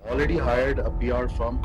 Already hired a PR firm,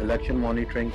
election monitoring.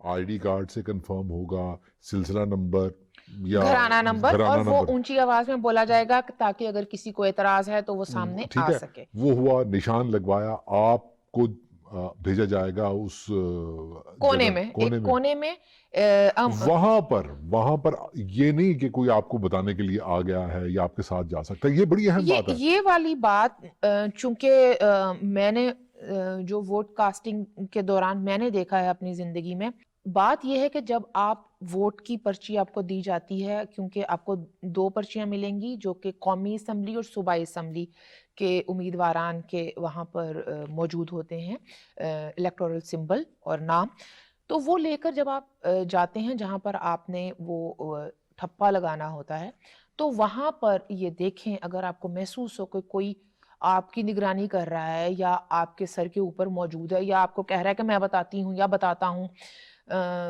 I D card سے confirm ہوگا, سلسلہ number یا گھرانہ نمبر, اور وہ اونچی آواز میں بولا جائے گا تاکہ اگر کسی کو اعتراض ہے تو وہ سامنے آ سکے. وہ ہوا, نشان لگوایا, آپ کو بھیجا جائے گا اس کونے میں وہاں پر یہ نہیں کہ کوئی آپ کو بتانے کے لیے آ گیا ہے یا آپ کے ساتھ جا سکتا ہے. یہ بڑی اہم بات ہے. یہ والی بات چونکہ میں نے جو ووٹ کاسٹنگ کے دوران میں نے دیکھا ہے اپنی زندگی میں, بات یہ ہے کہ جب آپ ووٹ کی پرچی آپ کو دی جاتی ہے, کیونکہ آپ کو 2 پرچیاں ملیں گی جو کہ قومی اسمبلی اور صوبائی اسمبلی کے امیدواران کے وہاں پر موجود ہوتے ہیں, الیکٹورل سمبل اور نام, تو وہ لے کر جب آپ جاتے ہیں جہاں پر آپ نے وہ ٹھپا لگانا ہوتا ہے, تو وہاں پر یہ دیکھیں اگر آپ کو محسوس ہو کہ کوئی آپ کی نگرانی کر رہا ہے یا آپ کے سر کے اوپر موجود ہے یا آپ کو کہہ رہا ہے کہ میں بتاتی ہوں یا بتاتا ہوں,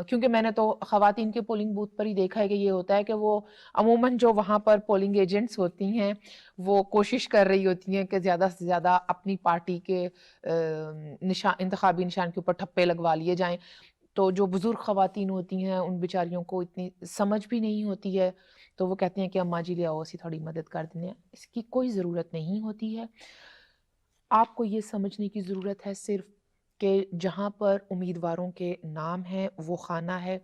کیونکہ میں نے تو خواتین کے پولنگ بوتھ پر ہی دیکھا ہے کہ یہ ہوتا ہے کہ وہ عموماً جو وہاں پر پولنگ ایجنٹس ہوتی ہیں وہ کوشش کر رہی ہوتی ہیں کہ زیادہ سے زیادہ اپنی پارٹی کے انتخابی نشان کے اوپر ٹھپے لگوا لیے جائیں. تو جو بزرگ خواتین ہوتی ہیں ان بیچاریوں کو اتنی سمجھ بھی نہیں ہوتی ہے, تو وہ کہتے ہیں کہ اماں جی لے آؤ اسی تھوڑی مدد کر دیں. اس کی کوئی ضرورت نہیں ہوتی ہے. آپ کو یہ سمجھنے کی ضرورت ہے صرف کہ جہاں پر امیدواروں کے نام ہے وہ خانہ ہے,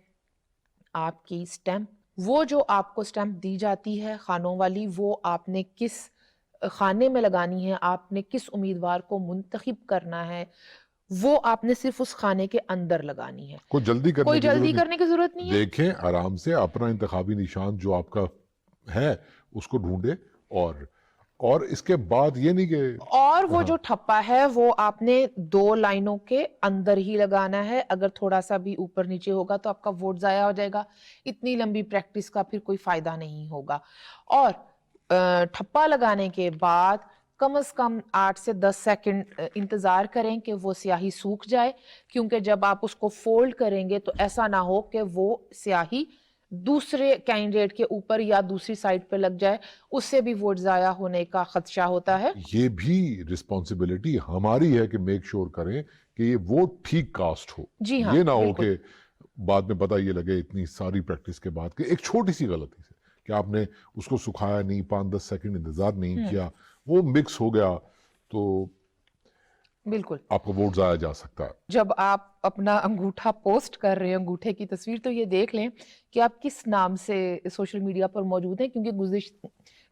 آپ کی سٹیمپ, وہ جو آپ کو سٹیمپ دی جاتی ہے خانوں والی, وہ آپ نے کس خانے میں لگانی ہے, آپ نے کس امیدوار کو منتخب کرنا ہے, وہ آپ نے صرف اس خانے کے اندر لگانی ہے. کوئی جلدی کرنے کی ضرورت نہیں ہے. دیکھیں آرام سے اپنا انتخابی نشان جو آپ کا ہے اس کو ڈھونڈے, اور اس کے بعد یہ نہیں کہ اور وہ جو ٹھپا ہے وہ آپ نے 2 لائنوں کے اندر ہی لگانا ہے. اگر تھوڑا سا بھی اوپر نیچے ہوگا تو آپ کا ووٹ ضائع ہو جائے گا. اتنی لمبی پریکٹس کا پھر کوئی فائدہ نہیں ہوگا. اور ٹھپا لگانے کے بعد کم از کم 8 سے 10 سیکنڈ انتظار کریں کہ وہ سیاہی سوکھ جائے, کیونکہ جب آپ اس کو فولڈ کریں گے تو ایسا نہ ہو کہ وہ سیاہی دوسرے کینڈیڈیٹ کے اوپر یا دوسری سائڈ پہ لگ جائے, اس سے بھی ووٹ ضائع ہونے کا خدشہ ہوتا ہے. یہ بھی رسپانسبلٹی ہماری ہے کہ میک شور کریں کہ یہ ووٹ ٹھیک کاسٹ ہو. جی ہاں, یہ نہ ہو کہ بعد میں پتہ یہ لگے اتنی ساری پریکٹس کے بعد کہ ایک چھوٹی سی غلطی سے کہ آپ نے اس کو سکھایا نہیں, 5-10 سیکنڈ انتظار نہیں کیا, وہ مکس ہو گیا تو بالکل آپ کا ووٹ ضائع جا سکتا ہے. جب آپ اپنا انگوٹھا پوسٹ کر رہے ہیں, انگوٹھے کی تصویر, تو یہ دیکھ لیں کہ آپ کس نام سے سوشل میڈیا پر موجود ہیں, کیونکہ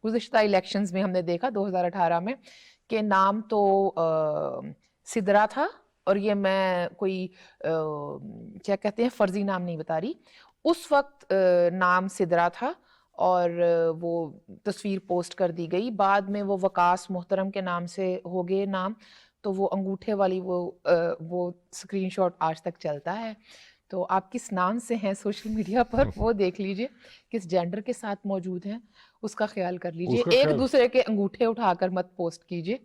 گزشتہ الیکشنز میں ہم نے دیکھا 2018 میں کہ نام تو سدرا تھا, اور یہ میں کوئی کیا کہتے ہیں فرضی نام نہیں بتا رہی, اس وقت نام سدرا تھا اور وہ تصویر پوسٹ کر دی گئی. بعد میں وہ وقاص محترم کے نام سے ہو گئے نام, تو وہ انگوٹھے والی وہ اسکرین شاٹ آج تک چلتا ہے. تو آپ کس نام سے ہیں سوشل میڈیا پر وہ دیکھ لیجئے, کس جینڈر کے ساتھ موجود ہیں اس کا خیال کر لیجئے, ایک دوسرے کے انگوٹھے اٹھا کر مت پوسٹ کیجئے.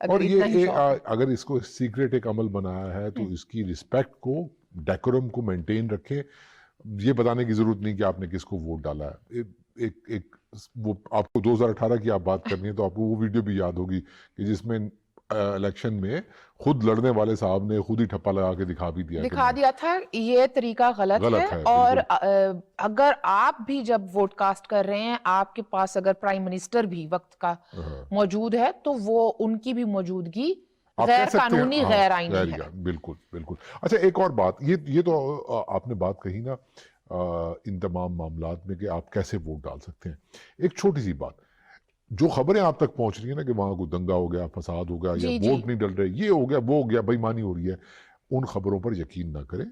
اور یہ اگر اس کو سیکریٹ ایک عمل بنایا ہے تو اس کی رسپیکٹ کو, ڈیکورم کو مینٹین رکھیں. یہ بتانے کی ضرورت نہیں کہ آپ نے کس کو ووٹ ڈالا ہے. ایک وہ آپ کو 2018 کی آپ بات کرنی ہے تو آپ کو وہ ویڈیو بھی یاد ہوگی کہ جس میں الیکشن میں خود لڑنے والے صاحب نے خود ہی ٹھپا لگا کے دکھا دیا تھا. یہ طریقہ غلط ہے. اور اگر آپ بھی جب ووٹ کاسٹ کر رہے ہیں, آپ کے پاس اگر پرائم منسٹر بھی وقت کا موجود ہے تو وہ ان کی بھی موجودگی غیر قانونی, غیر آئینی ہے. بالکل بالکل. اچھا ایک اور بات, یہ تو آپ نے بات کہی نا ان تمام معاملات میں کہ آپ کیسے ووٹ ڈال سکتے ہیں. ایک چھوٹی سی بات, جو خبریں آپ تک پہنچ رہی ہیں نا کہ وہاں کوئی دنگا ہو گیا, فساد ہو گیا, یا ووٹ نہیں ڈل رہے, یہ ہو گیا, وہ ہو گیا, بے ایمانی ہو رہی ہے, ان خبروں پر یقین نہ کریں.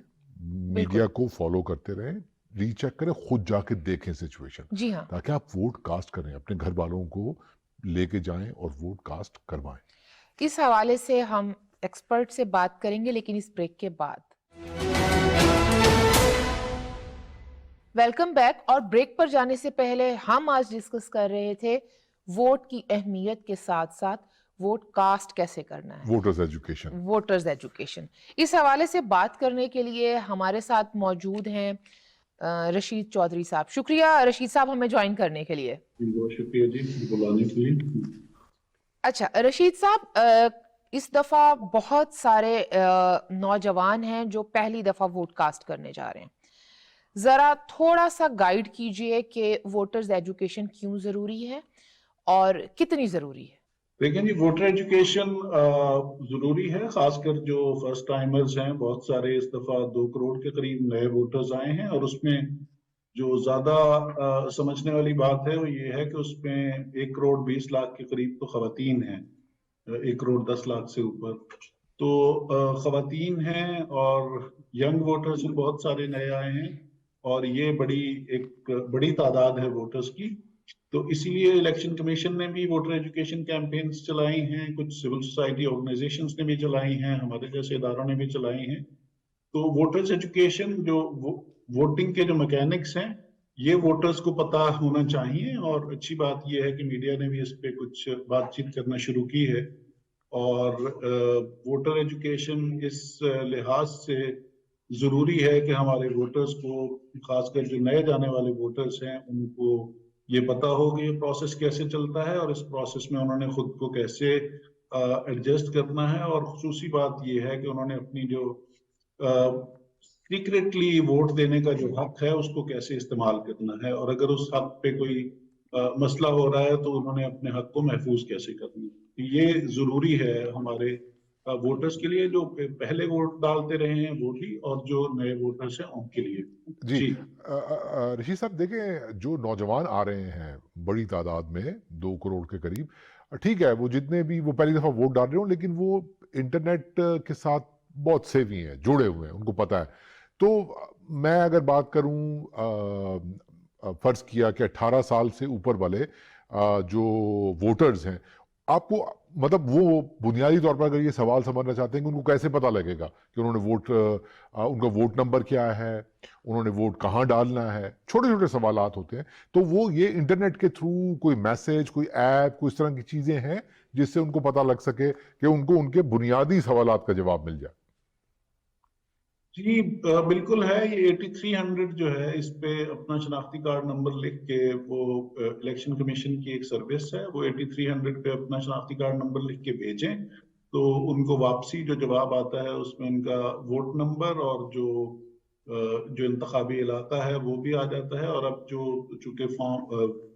میڈیا کو فالو کرتے رہیں, ری چیک کریں, خود جا کے دیکھیں سچویشن, جی ہاں, تاکہ آپ ووٹ کاسٹ کریں, اپنے گھر والوں کو لے کے جائیں اور ووٹ کاسٹ کروائیں. اس حوالے سے ہم ایکسپرٹ سے بات کریں گے, لیکن اس بریک کے بعد. Welcome back. اور بریک پر جانے سے پہلے ہم آج ڈسکس کر رہے تھے ووٹ کی اہمیت کے ساتھ ساتھ ووٹ کاسٹ کیسے کرنا ہے, ووٹرز ایجوکیشن. اس حوالے سے بات کرنے کے لیے ہمارے ساتھ موجود ہیں رشید چودھری صاحب. شکریہ رشید صاحب ہمیں جوائن کرنے کے لیے. بہت شکریہ جی بلانے کے لیے. اچھا رشید صاحب, اس دفعہ بہت سارے نوجوان ہیں جو پہلی دفعہ ووٹ کاسٹ کرنے جا رہے ہیں. ذرا تھوڑا سا گائیڈ کیجئے کہ ووٹرز ایجوکیشن کیوں ضروری ہے اور کتنی ضروری ہے. دیکھیں جی، ووٹر ایجوکیشن ضروری ہے، خاص کر جو فرسٹ ٹائمرز ہیں. بہت سارے اس دفعہ 2 کروڑ کے قریب نئے ووٹرز آئے ہیں، اور اس میں جو زیادہ سمجھنے والی بات ہے وہ یہ ہے کہ اس میں 1 کروڑ 20 لاکھ کے قریب تو خواتین ہیں، 1 کروڑ 10 لاکھ سے اوپر تو خواتین ہیں، اور ینگ ووٹرز بہت سارے نئے آئے ہیں، اور یہ ایک بڑی تعداد ہے ووٹرز کی. تو اسی لیے الیکشن کمیشن نے بھی ووٹر ایجوکیشن کیمپینز چلائی ہیں، کچھ سول سوسائٹی آرگنائزیشنز نے بھی چلائی ہیں، ہمارے جیسے اداروں نے بھی چلائی ہیں. تو ووٹرز ایجوکیشن، جو ووٹنگ کے جو میکینکس ہیں، یہ ووٹرز کو پتہ ہونا چاہیے. اور اچھی بات یہ ہے کہ میڈیا نے بھی اس پہ کچھ بات چیت کرنا شروع کی ہے. اور ووٹر ایجوکیشن اس لحاظ سے ضروری ہے کہ ہمارے ووٹرز کو، خاص کر جو نئے جانے والے ووٹرز ہیں، ان کو یہ پتا ہو کہ یہ پروسیس کیسے چلتا ہے، اور اس پروسیس میں انہوں نے خود کو کیسے ایڈجسٹ کرنا ہے. اور خصوصی بات یہ ہے کہ انہوں نے اپنی جو سیکریٹلی ووٹ دینے کا جو حق ہے اس کو کیسے استعمال کرنا ہے، اور اگر اس حق پہ کوئی مسئلہ ہو رہا ہے تو انہوں نے اپنے حق کو محفوظ کیسے کرنا ہے. یہ ضروری ہے ہمارے ووٹرز کے لیے، جو پہلے ووٹ ڈالتے رہے ہیں وہ بھی، اور جو نئے ووٹرز ہیں ان کے لیے. جی رشید صاحب، دیکھیں جو نوجوان آ رہے ہیں بڑی تعداد میں 2 کروڑ کے قریب، ٹھیک ہے وہ جتنے بھی وہ پہلی دفعہ ووٹ ڈال رہے ہوں، لیکن وہ انٹرنیٹ کے ساتھ بہت سیوی ہیں، جڑے ہوئے ہیں، ان کو پتہ ہے. تو میں اگر بات کروں، فرض کیا کہ 18 سال سے اوپر والے جو ووٹرز ہیں، آپ کو مطلب وہ بنیادی طور پر اگر یہ سوال سمجھنا چاہتے ہیں کہ ان کو کیسے پتہ لگے گا کہ انہوں نے ان کا ووٹ نمبر کیا ہے، انہوں نے ووٹ کہاں ڈالنا ہے، چھوٹے چھوٹے سوالات ہوتے ہیں. تو وہ یہ انٹرنیٹ کے تھرو کوئی میسیج، کوئی ایپ، کوئی اس طرح کی چیزیں ہیں جس سے ان کو پتہ لگ سکے کہ ان کو ان کے بنیادی سوالات کا جواب مل جائے. جی بالکل ہے. یہ 8300 جو ہے، اس پہ اپنا شناختی کارڈ نمبر لکھ کے، وہ الیکشن کمیشن کی ایک سروس ہے، وہ 8300 پہ اپنا شناختی کارڈ نمبر لکھ کے بھیجیں تو ان کو واپسی جو جواب آتا ہے اس میں ان کا ووٹ نمبر اور جو انتخابی علاقہ ہے وہ بھی آ جاتا ہے. اور اب چونکہ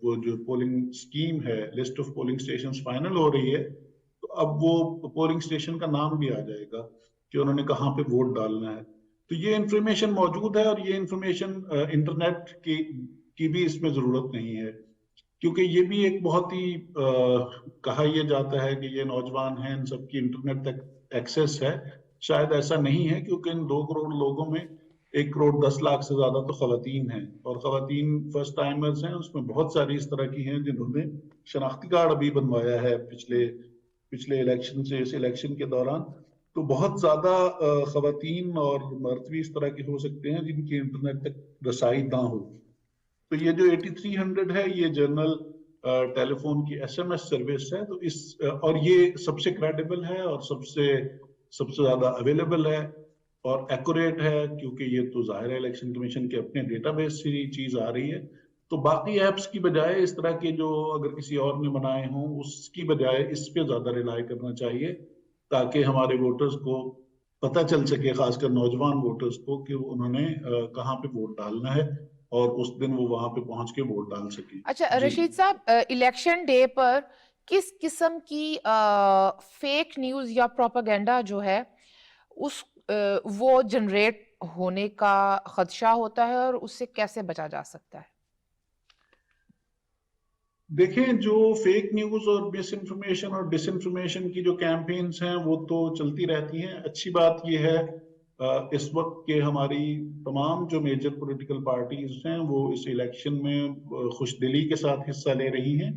وہ جو پولنگ سکیم ہے، list of polling stations final ہو رہی ہے، تو اب وہ پولنگ سٹیشن کا نام بھی آ جائے گا کہ انہوں نے کہاں پہ ووٹ ڈالنا ہے. تو یہ انفارمیشن موجود ہے، اور یہ انفارمیشن انٹرنیٹ کی بھی اس میں ضرورت نہیں ہے، کیونکہ یہ بھی ایک بہت ہی کہا یہ جاتا ہے کہ یہ نوجوان ہیں، ان سب کی انٹرنیٹ تک ایکسیس ہے. شاید ایسا نہیں ہے، کیونکہ ان 2 کروڑ لوگوں میں 1 کروڑ 10 لاکھ سے زیادہ تو خواتین ہیں، اور خواتین فرسٹ ٹائمرز ہیں. اس میں بہت ساری اس طرح کی ہیں جنہوں نے شناختی کارڈ ابھی بنوایا ہے پچھلے الیکشن سے، اس الیکشن کے دوران. تو بہت زیادہ خواتین اور مرد بھی اس طرح کے ہو سکتے ہیں جن کی انٹرنیٹ تک رسائی نہ ہو. تو یہ جو 8300 ہے، یہ جنرل ٹیلی فون کی SMS سروس ہے. تو اور یہ سب سے کریڈیبل ہے، اور سب سے زیادہ اویلیبل ہے اور ایکوریٹ ہے، کیونکہ یہ تو ظاہر ہے الیکشن کمیشن کے اپنے ڈیٹا بیس سے یہ چیز آ رہی ہے. تو باقی ایپس کی بجائے، اس طرح کے جو اگر کسی اور نے بنائے ہوں، اس کی بجائے اس پہ زیادہ ریلائی کرنا چاہیے، تاکہ ہمارے ووٹرز کو پتہ چل سکے، خاص کر نوجوان ووٹرز کو، کہ انہوں نے کہاں پہ ووٹ ڈالنا ہے، اور اس دن وہ وہاں پہ پہنچ کے ووٹ ڈال سکیں. اچھا رشید صاحب، الیکشن ڈے پر کس قسم کی فیک نیوز یا پروپیگنڈا جو ہے وہ جنریٹ ہونے کا خدشہ ہوتا ہے، اور اس سے کیسے بچا جا سکتا ہے؟ دیکھیں، جو فیک نیوز اور مس انفارمیشن اور ڈس انفارمیشن کی جو کیمپینز ہیں وہ تو چلتی رہتی ہیں. اچھی بات یہ ہے اس وقت کہ ہماری تمام جو میجر پولیٹیکل پارٹیز ہیں وہ اس الیکشن میں خوش دلی کے ساتھ حصہ لے رہی ہیں،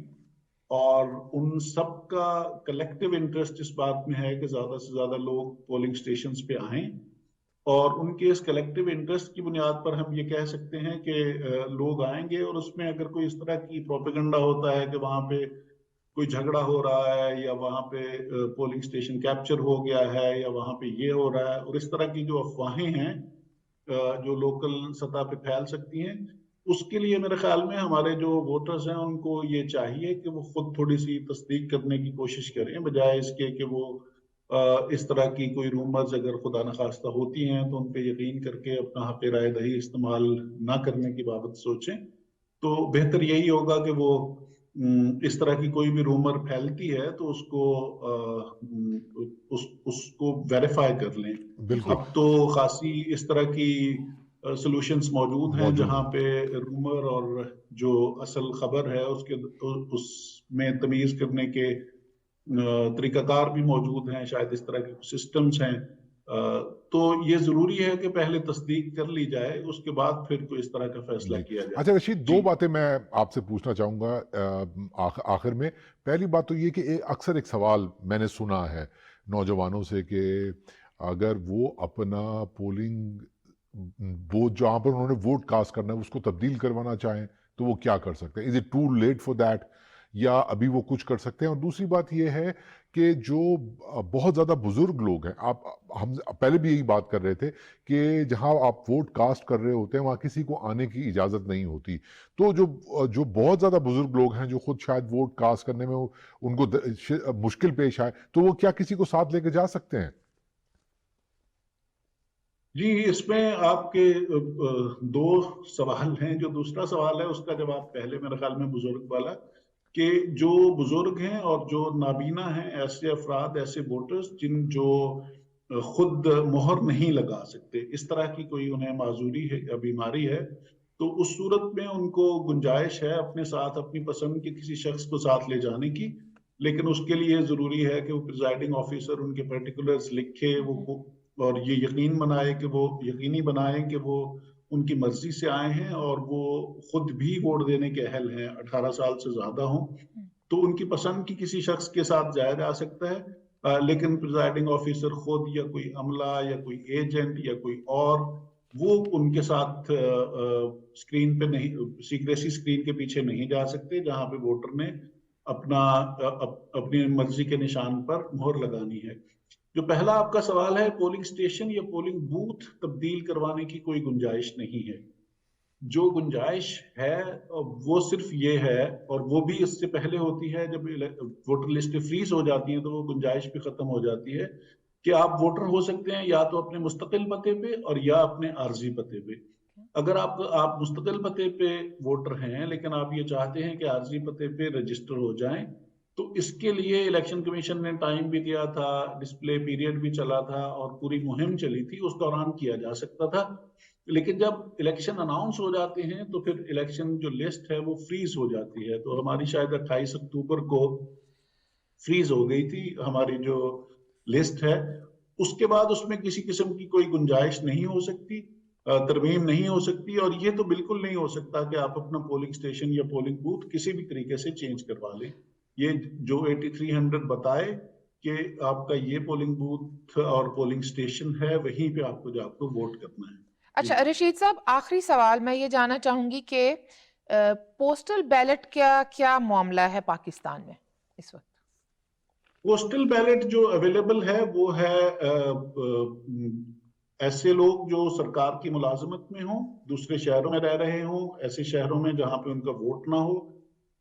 اور ان سب کا کلیکٹیو انٹرسٹ اس بات میں ہے کہ زیادہ سے زیادہ لوگ پولنگ سٹیشنز پہ آئیں. اور ان کے اس کلیکٹیو انٹرسٹ کی بنیاد پر ہم یہ کہہ سکتے ہیں کہ لوگ آئیں گے. اور اس میں اگر کوئی اس طرح کی پروپیگنڈا ہوتا ہے کہ وہاں پہ کوئی جھگڑا ہو رہا ہے، یا وہاں پہ پولنگ سٹیشن کیپچر ہو گیا ہے، یا وہاں پہ یہ ہو رہا ہے، اور اس طرح کی جو افواہیں ہیں جو لوکل سطح پہ پھیل سکتی ہیں، اس کے لیے میرے خیال میں ہمارے جو ووٹرز ہیں ان کو یہ چاہیے کہ وہ خود تھوڑی سی تصدیق کرنے کی کوشش کریں، بجائے اس کے کہ وہ اس طرح کی کوئی رومرز اگر خدا نخواستہ ہوتی ہیں تو ان پہ یقین کر کے اپنا حق رائے دہی استعمال نہ کرنے کی بابت سوچیں. تو بہتر یہی ہوگا کہ وہ اس طرح کی کوئی بھی رومر پھیلتی ہے تو اس کو ویریفائی کر لیں. بالکل. اب تو خاصی اس طرح کی سولوشنز موجود ہیں جہاں پہ رومر اور جو اصل خبر ہے اس میں تمیز کرنے کے طریقہ کار بھی موجود ہیں. شاید اس طرح کے سسٹمز ہیں. تو یہ ضروری ہے کہ پہلے تصدیق کر لی جائے, اس کے بعد پھر کوئی اس طرح کا فیصلہ کیا جائے. اچھا رشید, دو باتیں میں آپ سے پوچھنا چاہوں گا آخر میں. پہلی بات تو یہ کہ اکثر ایک سوال میں نے سنا ہے نوجوانوں سے کہ اگر وہ اپنا پولنگ بوتھ جہاں پر انہوں نے ووٹ کاسٹ کرنا ہے اس کو تبدیل کروانا چاہیں تو وہ کیا کر سکتے ہیں؟ Is it too late for that, یا ابھی وہ کچھ کر سکتے ہیں؟ اور دوسری بات یہ ہے کہ جو بہت زیادہ بزرگ لوگ ہیں, ہم پہلے بھی یہی بات کر رہے تھے کہ جہاں آپ ووٹ کاسٹ کر رہے ہوتے ہیں وہاں کسی کو آنے کی اجازت نہیں ہوتی. تو جو بہت زیادہ بزرگ لوگ ہیں جو خود شاید ووٹ کاسٹ کرنے میں ان کو مشکل پیش آئے, تو وہ کیا کسی کو ساتھ لے کے جا سکتے ہیں؟ جی, اس میں آپ کے دو سوال ہیں. جو دوسرا سوال ہے اس کا جواب پہلے میرے خیال میں بزرگ والا, کہ جو بزرگ ہیں اور جو نابینا ہیں, ایسے افراد, ایسے ووٹرز جو خود مہر نہیں لگا سکتے, اس طرح کی کوئی انہیں معذوری ہے یا بیماری ہے, تو اس صورت میں ان کو گنجائش ہے اپنے ساتھ اپنی پسند کے کسی شخص کو ساتھ لے جانے کی. لیکن اس کے لیے ضروری ہے کہ وہ پریزائڈنگ آفیسر ان کے پرٹیکولرز لکھے اور یہ یقینی بنائے کہ وہ ان کی مرضی سے آئے ہیں اور وہ خود بھی ووٹ دینے کے اہل ہیں, 18 سال سے زیادہ ہوں, تو ان کی پسند کی کسی شخص کے ساتھ جایا جا سکتا ہے. لیکن پریزائڈنگ آفیسر خود یا کوئی عملہ یا کوئی ایجنٹ یا کوئی اور, وہ ان کے ساتھ سکرین پہ نہیں, سیکریسی سکرین کے پیچھے نہیں جا سکتے جہاں پہ ووٹر نے اپنی مرضی کے نشان پر مہر لگانی ہے. جو پہلا آپ کا سوال ہے, پولنگ سٹیشن یا پولنگ بوتھ تبدیل کروانے کی کوئی گنجائش نہیں ہے. جو گنجائش ہے وہ صرف یہ ہے, اور وہ بھی اس سے پہلے ہوتی ہے, جب ووٹر لسٹ فریز ہو جاتی ہیں تو وہ گنجائش بھی ختم ہو جاتی ہے, کہ آپ ووٹر ہو سکتے ہیں یا تو اپنے مستقل پتے پہ اور یا اپنے عارضی پتے پہ. اگر آپ مستقل پتے پہ ووٹر ہیں لیکن آپ یہ چاہتے ہیں کہ عارضی پتے پہ رجسٹر ہو جائیں, تو اس کے لیے الیکشن کمیشن نے ٹائم بھی دیا تھا, ڈسپلے پیریڈ بھی چلا تھا اور پوری مہم چلی تھی, اس دوران کیا جا سکتا تھا. لیکن جب الیکشن اناؤنس ہو جاتے ہیں تو پھر الیکشن جو لسٹ ہے وہ فریز ہو جاتی ہے. تو ہماری شاید 28 اکتوبر کو فریز ہو گئی تھی ہماری جو لسٹ ہے. اس کے بعد اس میں کسی قسم کی کوئی گنجائش نہیں ہو سکتی, ترمیم نہیں ہو سکتی, اور یہ تو بالکل نہیں ہو سکتا کہ آپ اپنا پولنگ سٹیشن یا پولنگ بوتھ کسی بھی طریقے سے چینج کروا لیں. یہ جو 8300 بتائے کہ آپ کا یہ پولنگ بوتھ اور پولنگ سٹیشن ہے, وہیں پہ آپ کو جا کے ووٹ کرنا ہے. اچھا رشید صاحب, آخری سوال میں یہ جاننا چاہوں گی کہ پوسٹل بیلٹ کیا معاملہ ہے پاکستان میں اس وقت؟ پوسٹل بیلٹ جو اویلیبل ہے وہ ہے ایسے لوگ جو سرکار کی ملازمت میں ہوں, دوسرے شہروں میں رہ رہے ہوں, ایسے شہروں میں جہاں پہ ان کا ووٹ نہ ہو,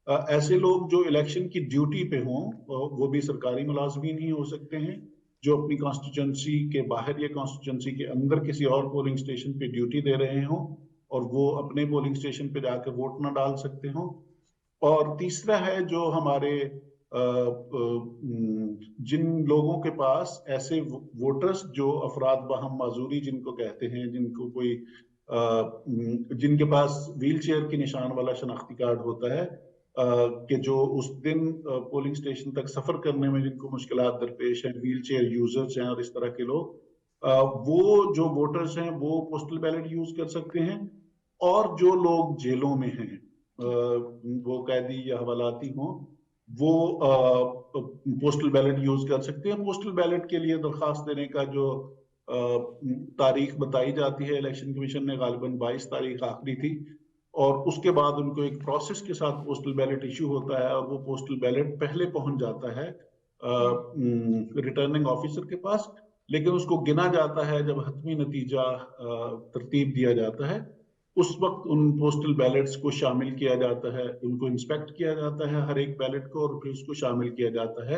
ایسے لوگ جو الیکشن کی ڈیوٹی پہ ہوں, وہ بھی سرکاری ملازمین ہی ہو سکتے ہیں, جو اپنی کانسٹیچوئنسی کے باہر یا کانسٹیچوئنسی کے اندر کسی اور پولنگ سٹیشن پہ ڈیوٹی دے رہے ہوں اور وہ اپنے پولنگ سٹیشن پہ جا کے ووٹ نہ ڈال سکتے ہوں. اور تیسرا ہے جو ہمارے جن لوگوں کے پاس ایسے ووٹرز جو افراد باہم معذوری جن کو کہتے ہیں, جن کے پاس ویل چیئر کے نشان والا شناختی کارڈ ہوتا ہے, کہ جو اس دن پولنگ سٹیشن تک سفر کرنے میں جن کو مشکلات درپیش ہیں, ویل چیئر یوزرز ہیں اور اس طرح کے لوگ, وہ جو ووٹرز ہیں وہ پوسٹل بیلٹ یوز کر سکتے ہیں. اور جو لوگ جیلوں میں ہیں, وہ قیدی یا حوالاتی ہوں, وہ پوسٹل بیلٹ یوز کر سکتے ہیں. پوسٹل بیلٹ کے لیے درخواست دینے کا جو تاریخ بتائی جاتی ہے الیکشن کمیشن نے, غالباً 22 تاریخ آخری تھی, اور اس کے بعد ان کو ایک پروسیس کے ساتھ پوسٹل بیلٹ ایشو ہوتا ہے, اور وہ پوسٹل بیلٹ پہلے پہنچ جاتا ہے ریٹرننگ آفیسر کے پاس, لیکن اس کو گنا جاتا ہے جب حتمی نتیجہ ترتیب دیا جاتا ہے. اس وقت ان پوسٹل بیلٹس کو شامل کیا جاتا ہے, ان کو انسپیکٹ کیا جاتا ہے ہر ایک بیلٹ کو, اور پھر اس کو شامل کیا جاتا ہے